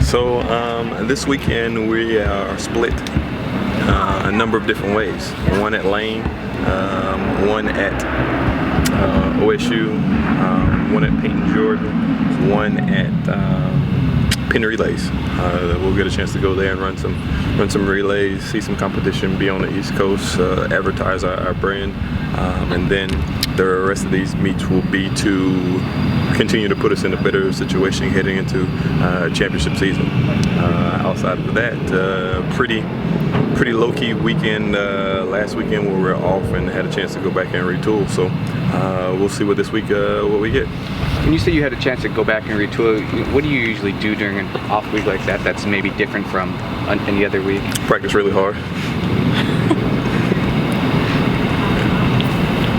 So this weekend we are split a number of different ways. One at Lane, one at OSU, one at Peyton Jordan, one at Penn Relays. We'll get a chance to go there and run some relays, see some competition, be on the East Coast, advertise our brand, and then the rest of these meets will be to continue to put us in a better situation heading into championship season. Outside of that, pretty low-key weekend last weekend where we were off and had a chance to go back and retool. So we'll see what this week what we get. When you say you had a chance to go back and retool, what do you usually do during an off week like that that's maybe different from any other week? Practice really hard.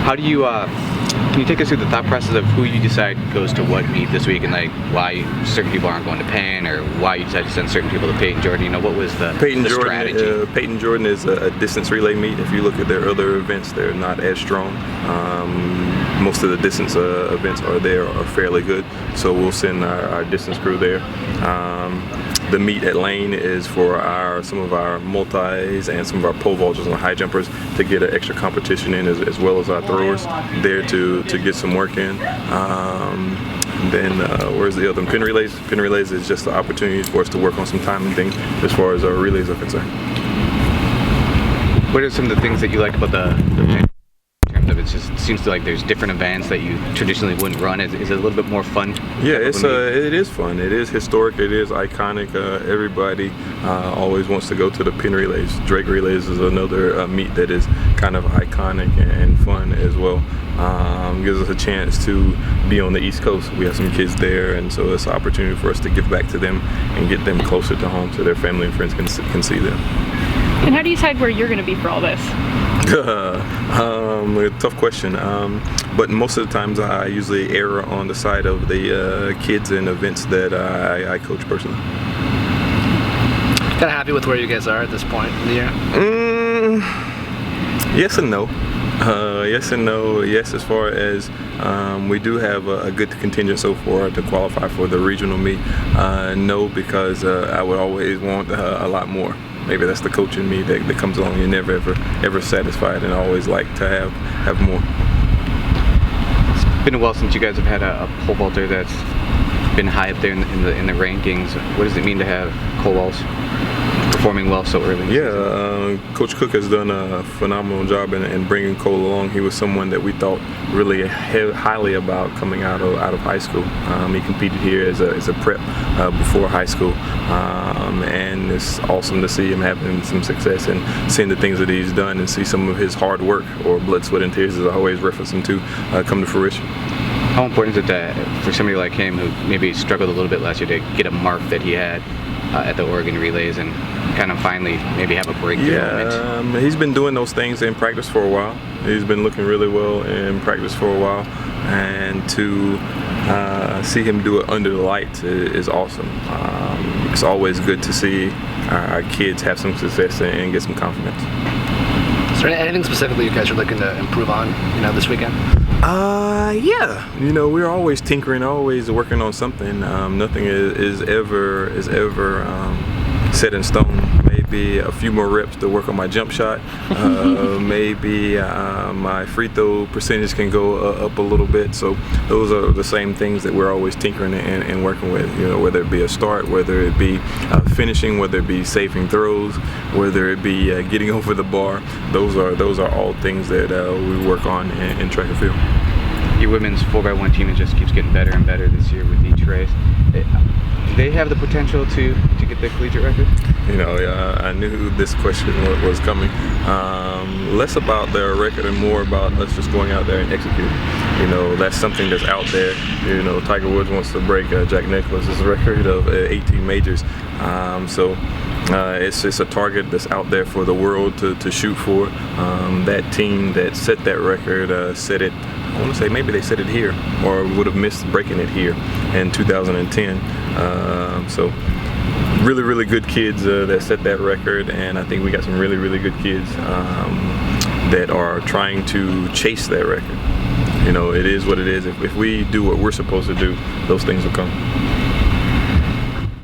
How do you, can you take us through the thought process of who you decide goes to what meet this week, and like why certain people aren't going to Penn, or why you decided to send certain people to Peyton Jordan? You know, what was the strategy? Peyton Jordan is a distance relay meet. If you look at their other events, they're not as strong. Most of the distance events are fairly good, so we'll send our distance crew there. The meet at Lane is for some of our multis and some of our pole vaulters and high jumpers to get an extra competition in, as well as our throwers there to get some work in. Then where's the other one? Penn Relays. Penn Relays is just the opportunity for us to work on some timing things as far as our relays are concerned. What are some of the things that you like about the Penn? It just seems like there's different events that you traditionally wouldn't run. Is it a little bit more fun? Yeah, it is fun. It is historic. It is iconic. Everybody always wants to go to the Penn Relays. Drake Relays is another meet that is kind of iconic and fun as well. Gives us a chance to be on the East Coast. We have some kids there, and so it's an opportunity for us to give back to them and get them closer to home so their family and friends can see them. And how do you decide where you're going to be for all this? A tough question, but most of the times I usually err on the side of the kids and events that I coach personally. Kind of happy with where you guys are at this point in the year? Yes and no. Yes and no. Yes, as far as we do have a good contingent so far to qualify for the regional meet. No, because I would always want a lot more. Maybe that's the coach in me that comes along. You're never ever satisfied, and I always like to have more. It's been a while since you guys have had a pole vaulter that's been high up there in the rankings. What does it mean to have Cole Walsh performing well so early? Yeah, Coach Cook has done a phenomenal job in bringing Cole along. He was someone that we thought really highly about coming out of high school. He competed here as a prep before high school, and it's awesome to see him having some success and seeing the things that he's done and see some of his hard work, or blood, sweat, and tears, as I always reference him to, come to fruition. How important is it for somebody like him, who maybe struggled a little bit last year, to get a mark that he had at the Oregon Relays and kind of finally maybe have a breakthrough moment? He's been doing those things in practice for a while. He's been looking really well in practice for a while, and to see him do it under the lights is awesome. It's always good to see our kids have some success and get some confidence. Is there anything specifically you guys are looking to improve on, this weekend? Yeah. We're always tinkering, always working on something. Nothing is ever set in stone. Maybe a few more reps to work on my jump shot. Maybe my free throw percentage can go up a little bit. So those are the same things that we're always tinkering and working with. Whether it be a start, whether it be finishing, whether it be saving throws, whether it be getting over the bar. Those are all things that we work on in track and field. Your women's 4x1 team, it just keeps getting better and better this year with each race. Do they have the potential to get the collegiate record? I knew this question was coming. Less about their record and more about us just going out there and executing. That's something that's out there. Tiger Woods wants to break Jack Nicklaus's record of 18 majors. It's just a target that's out there for the world to shoot for. That team that set that record set it, I want to say maybe they set it here, or would have missed breaking it here in 2010. Really, really good kids that set that record, and I think we got some really, really good kids that are trying to chase that record. It is what it is. If we do what we're supposed to do, those things will come.